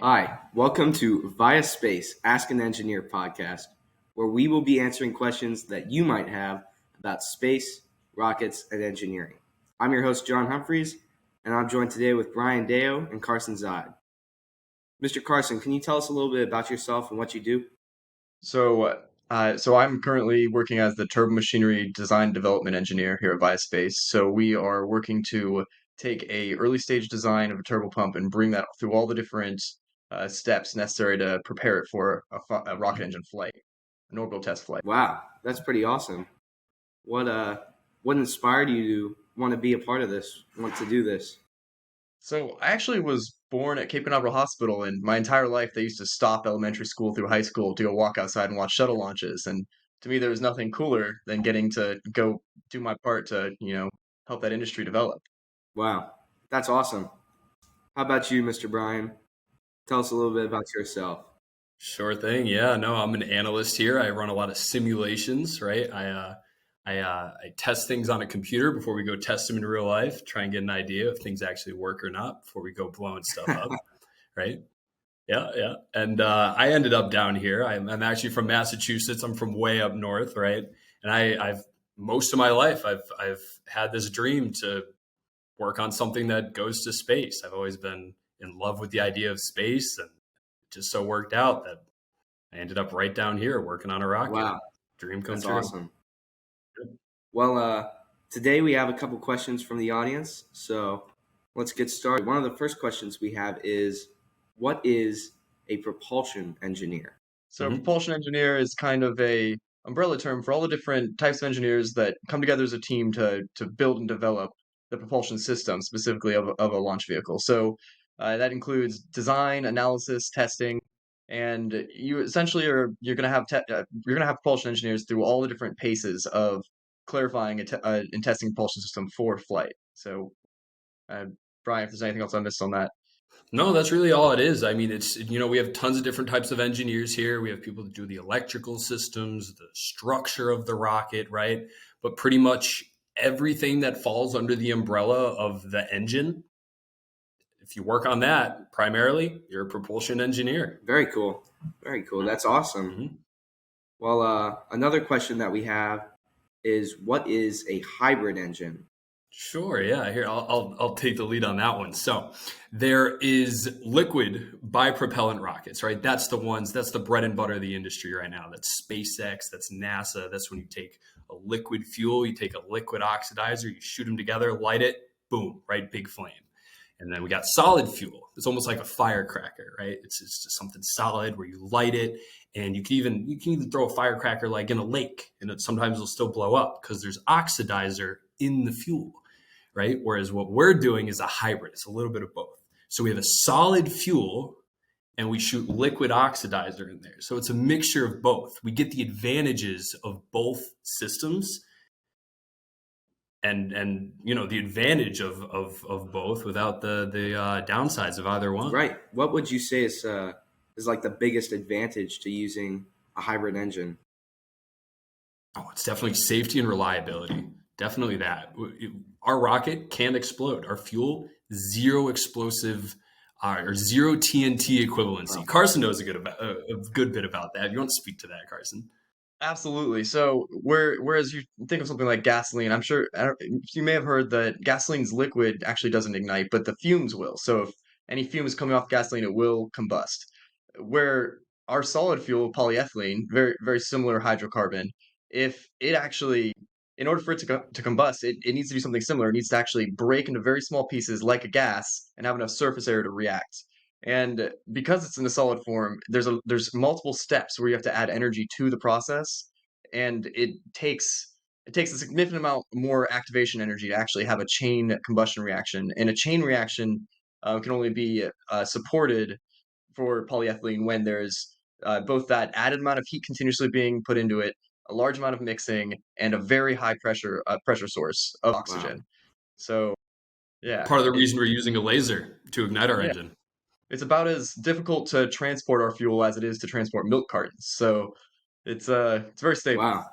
Hi, welcome to Via Space Ask an Engineer podcast, where we will be answering questions that you might have about space, rockets, and engineering. I'm your host, John Humphreys, and I'm joined today with Brian Deo and Carson Zod. Mr. Carson, can you tell us a little bit about yourself and what you do? So I'm currently working as the turbo machinery design development engineer here at Vaya Space. So we are working to take a early stage design of a turbo pump and bring that through all the different steps necessary to prepare it for a rocket engine flight, an orbital test flight. Wow, that's pretty awesome. What what inspired you to want to be a part of this, want to do this? So I actually was born at Cape Canaveral Hospital, and my entire life they used to stop elementary school through high school to go walk outside and watch shuttle launches. And to me, there was nothing cooler than getting to go do my part to, help that industry develop. Wow, that's awesome. How about you, Mr. Brian? Tell us a little bit about yourself. Sure thing. Yeah, no, I'm an analyst here. I run a lot of simulations, right? I test things on a computer before we go test them in real life, try and get an idea if things actually work or not before we go blowing stuff up, right? Yeah, yeah. And I ended up down here. I'm actually from Massachusetts. I'm from way up north, right? And I've most of my life I've had this dream to work on something that goes to space. I've always been in love with the idea of space, and it just so worked out that I ended up right down here working on a rocket. Wow, Dream come that's true. awesome. Well, today we have a couple questions from the audience, so let's get started. One of the first questions we have is, what is a propulsion engineer? So a propulsion engineer is kind of a umbrella term for all the different types of engineers that come together as a team to build and develop the propulsion system, specifically of a launch vehicle. So that includes design, analysis, testing, and you essentially you're going to have you're going to have propulsion engineers through all the different paces of clarifying and testing propulsion system for flight. So, uh, Brian, if there's anything else I missed on that. No, that's really all it is. I mean, we have tons of different types of engineers here. We have people that do the electrical systems, the structure of the rocket, right? But pretty much everything that falls under the umbrella of the engine, if you work on that primarily, you're a propulsion engineer. Very cool. Very cool. That's awesome. Mm-hmm. Well, another question that we have is, what is a hybrid engine? Sure, yeah. Here, I'll take the lead on that one. So, there is liquid bipropellant rockets, right? That's the bread and butter of the industry right now. That's SpaceX, that's NASA. That's when you take a liquid fuel, you take a liquid oxidizer, you shoot them together, light it, boom, right? Big flame. And then we got solid fuel. It's almost like a firecracker, right? It's just something solid where you light it, and you can even throw a firecracker like in a lake, and sometimes it'll still blow up because there's oxidizer in the fuel, right? Whereas what we're doing is a hybrid. It's a little bit of both. So we have a solid fuel and we shoot liquid oxidizer in there. So it's a mixture of both. We get the advantages of both systems and the advantage of both without the downsides of either one. Right. What would you say is like the biggest advantage to using a hybrid engine? Oh, it's definitely safety and reliability. Definitely that. Our rocket can't explode. Our fuel, zero explosive or zero TNT equivalency. Wow. Carson knows a good bit about that. You want to speak to that, Carson? Absolutely. So, whereas you think of something like gasoline, I'm sure you may have heard that gasoline's liquid actually doesn't ignite, but the fumes will. So, if any fumes coming off gasoline, it will combust. Where our solid fuel, polyethylene, very very similar hydrocarbon, if it actually, in order for it to combust, it needs to do something similar. It needs to actually break into very small pieces like a gas and have enough surface area to react. And because it's in a solid form, there's multiple steps where you have to add energy to the process, and it takes a significant amount more activation energy to actually have a chain combustion reaction. And a chain reaction can only be supported for polyethylene when there's both that added amount of heat continuously being put into it, a large amount of mixing, and a very high pressure source of Wow. oxygen. So yeah, Part of the reason we're using a laser to ignite our yeah. engine. It's about as difficult to transport our fuel as it is to transport milk cartons. So it's very stable. Wow.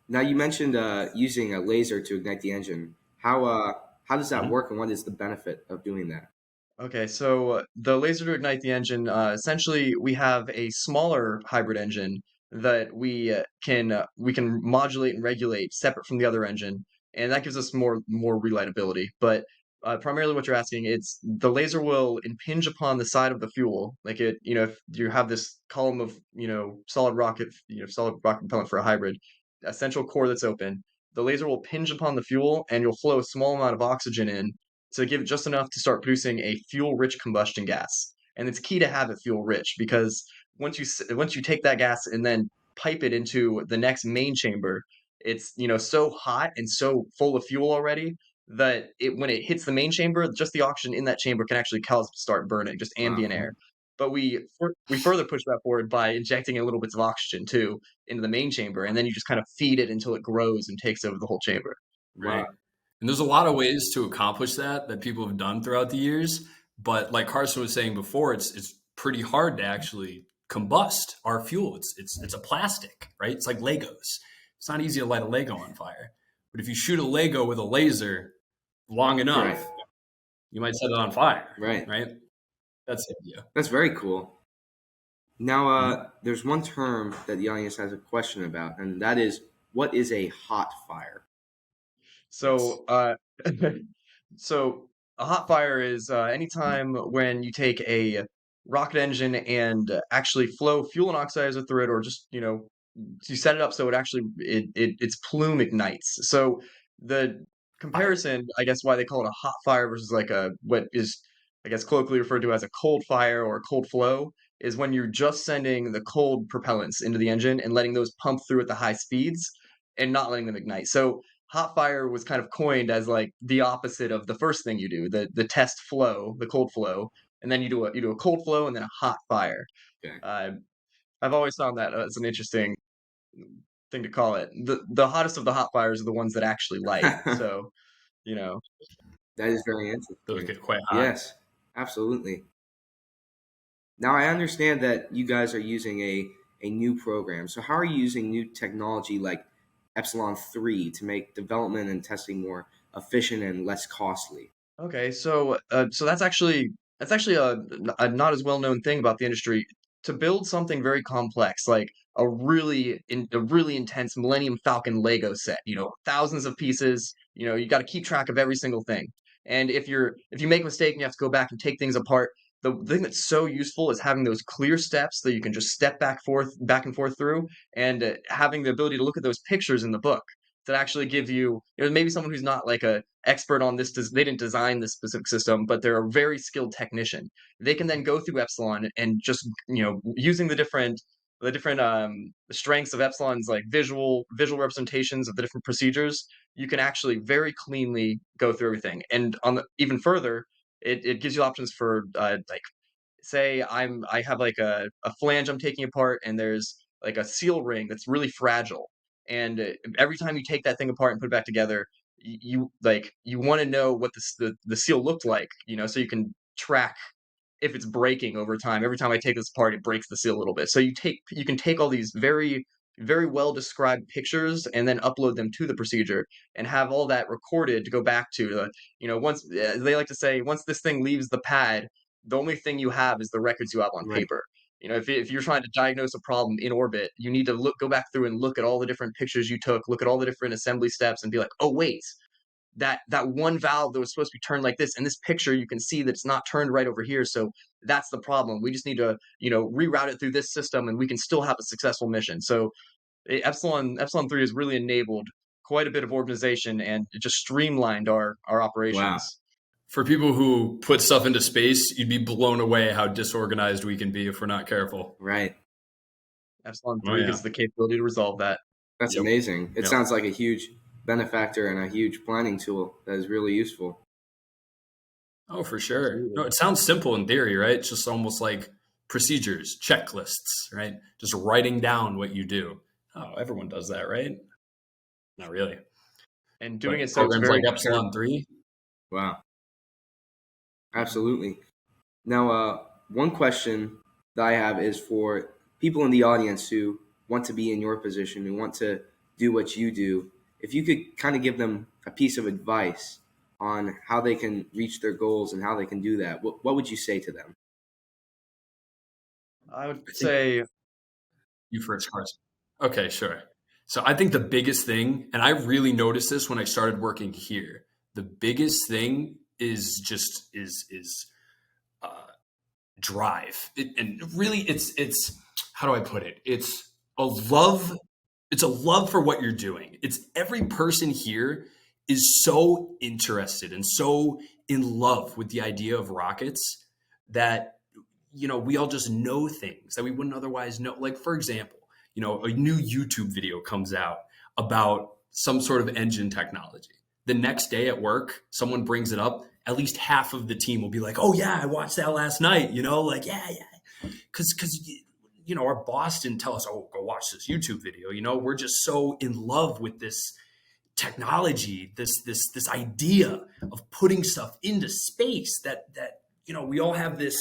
Now you mentioned using a laser to ignite the engine. How does that Mhm. work, and what is the benefit of doing that? Okay, so the laser to ignite the engine, essentially we have a smaller hybrid engine that we can modulate and regulate separate from the other engine, and that gives us more reliability. But primarily, what you're asking, it's the laser will impinge upon the side of the fuel, like if you have this column of solid rocket propellant for a hybrid, a central core that's open, the laser will impinge upon the fuel, and you'll flow a small amount of oxygen in to give it just enough to start producing a fuel-rich combustion gas. And it's key to have it fuel-rich because once you take that gas and then pipe it into the next main chamber, it's so hot and so full of fuel already that when it hits the main chamber, just the oxygen in that chamber can actually cause it to start burning, just Wow. ambient air. But we further push that forward by injecting a little bits of oxygen too into the main chamber, and then you just kind of feed it until it grows and takes over the whole chamber. Right. Wow. And there's a lot of ways to accomplish that people have done throughout the years. But like Carson was saying before, it's pretty hard to actually combust our fuel. It's a plastic, right? It's like Legos. It's not easy to light a Lego on fire. But if you shoot a Lego with a laser long enough, Right. you might set it on fire. Right. Right? That's the idea. That's very cool. Now, Mhm. there's one term that the audience has a question about, and that is, what is a hot fire? So, so a hot fire is anytime when you take a rocket engine and actually flow fuel and oxidizer through it, or just you set it up so its plume ignites. So the Fire. comparison, I guess, why they call it a hot fire versus like a what is I guess colloquially referred to as a cold fire or a cold flow is when you're just sending the cold propellants into the engine and letting those pump through at the high speeds and not letting them ignite. So hot fire was kind of coined as like the opposite of the first thing you do, the test flow, the cold flow, and then you do a cold flow and then a hot fire. Okay. Uh, I've always found that as an interesting thing to call it. The hottest of the hot fires are the ones that actually light. So, you know, That is very Those interesting. get quite hot. Yes, absolutely. Now, I understand that you guys are using a new program. So, how are you using new technology like Epsilon 3 to make development and testing more efficient and less costly? okay, so that's actually a not as well known thing about the industry. To build something very complex, like a really intense Millennium Falcon Lego set, thousands of pieces, you got to keep track of every single thing. And if you make a mistake and you have to go back and take things apart, the thing that's so useful is having those clear steps that you can just step back and forth through, and having the ability to look at those pictures in the book that actually give you maybe someone who's not like a expert on this. They didn't design this specific system, but they're a very skilled technician. They can then go through Epsilon and just using the different strengths of Epsilon's like visual representations of the different procedures. You can actually very cleanly go through everything, and even further, it gives you options for like say I have like a flange I'm taking apart and there's like a seal ring that's really fragile, and every time you take that thing apart and put it back together, you want to know what the seal looked like, so you can track if it's breaking over time. Every time I take this apart, it breaks the seal a little bit. So you can take all these very well described pictures and then upload them to the procedure and have all that recorded to go back to once they like to say once this thing leaves the pad, the only thing you have is the records you have on Right. paper. If you're trying to diagnose a problem in orbit, you need to go back through and look at all the different pictures you took, look at all the different assembly steps, and be like, oh wait, that one valve that was supposed to be turned like this in this picture, you can see that it's not turned right over here. So that's the problem. We just need to reroute it through this system, and we can still have a successful mission. So Epsilon 3 has really enabled quite a bit of organization, and it just streamlined our Wow. operations. For people who put stuff into space, you'd be blown away how disorganized we can be if we're not careful. Right. Epsilon Oh 3 yeah. gives the capability to resolve that. That's Yep. amazing. It Yep. sounds like a huge benefactor and a huge planning tool that is really useful. Oh, for sure. Absolutely. No, it sounds simple in theory, right? It's just almost like procedures, checklists, right? Just writing down what you do. Oh, everyone does that, right? Not really. And doing it But so it's programs like very Epsilon 3, Wow. Absolutely. Now, one question that I have is for people in the audience who want to be in your position, who want to do what you do. If you could kind of give them a piece of advice on how they can reach their goals and how they can do that, what would you say to them? I would I think say, you first, Carson. Okay, sure. So I think the biggest thing, and I really noticed this when I started working here, the biggest thing is just uh, drive. And really, it's how do I put it? A love. It's a love for what you're doing. It's every person here is so interested and so in love with the idea of rockets that we all just know things that we wouldn't otherwise know. Like, for example, a new YouTube video comes out about some sort of engine technology. The next day at work, someone brings it up. At least half of the team will be like, "Oh yeah, I watched that last night." Like yeah, because our boss didn't tell us, "Oh, go watch this YouTube video." We're just so in love with this technology, this idea of putting stuff into space that we all have this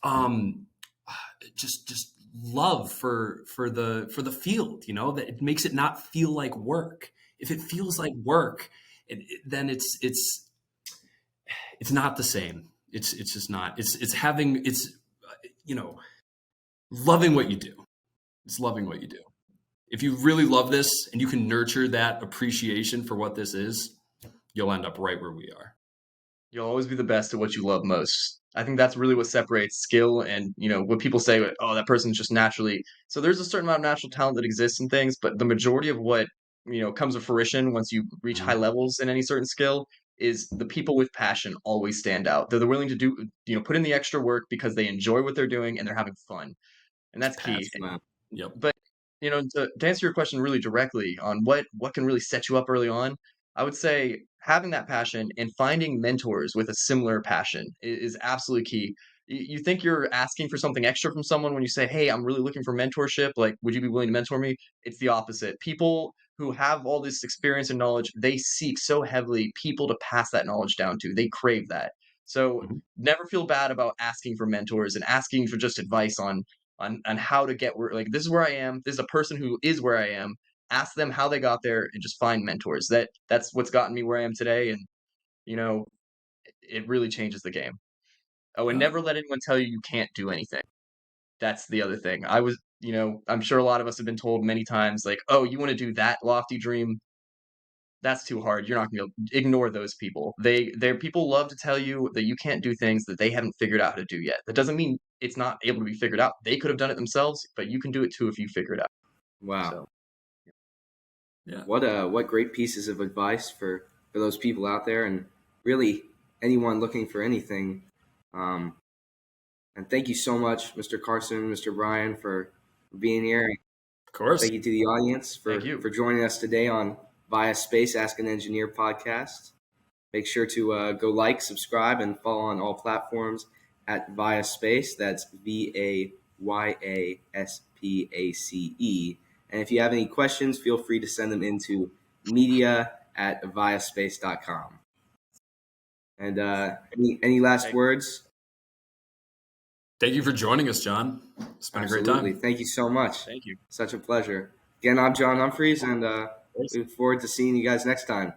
um just love for the field, that it makes it not feel like work. If it feels like work, then it's not the same. It's just not. It's you know loving what you do. It's loving what you do. If you really love this and you can nurture that appreciation for what this is, you'll end up right where we are. you'll always be the best at what you love most. I think that's really what separates skill and, what people say, oh, that person's just naturally. So there's a certain amount of natural talent that exists in things, but the majority of what, comes to fruition once you reach high Mhm. levels in any certain skill is the people with passion always stand out. They're willing to do, put in the extra work because they enjoy what they're doing and they're having fun. And It's that's key. passion. Yep. But, to answer your question really directly on what can really set you up early on, I would say having that passion and finding mentors with a similar passion is absolutely key. You think you're asking for something extra from someone when you say, "Hey, I'm really looking for mentorship. Like, would you be willing to mentor me?" It's the opposite. People who have all this experience and knowledge, they seek so heavily people to pass that knowledge down to. They crave that. So Mhm. never feel bad about asking for mentors and asking for just advice on how to get where, like, this is where I am. This is a person who is where I am. Ask them how they got there and just find mentors. That's what's gotten me where I am today, and you know it really changes the game. Oh, and Yeah. never let anyone tell you you can't do anything. That's the other thing. I'm sure a lot of us have been told many times, like, oh, you want to do that lofty dream? That's too hard. You're not going to ignore those people. Their people love to tell you that you can't do things that they haven't figured out how to do yet. That doesn't mean it's not able to be figured out. They could have done it themselves, but you can do it too if you figure it out. Wow. So, Yeah. What great pieces of advice for those people out there, and really anyone looking for anything. Um, and thank you so much, Mr. Carson, Mr. Brian, for being here. Of course. Thank you to the audience thank for you. joining us today on Via Space Ask an Engineer podcast. Make sure to go like, subscribe, and follow on all platforms at Vaya Space. That's VAYASPACE. And if you have any questions, feel free to send them into media@viaspace.com. And any last Thank, words? Thank you for joining us, John. It's been a great Absolutely. time. Thank you so much. thank you. Such a pleasure. Again, I'm John Humphreys, and we look forward to seeing you guys next time.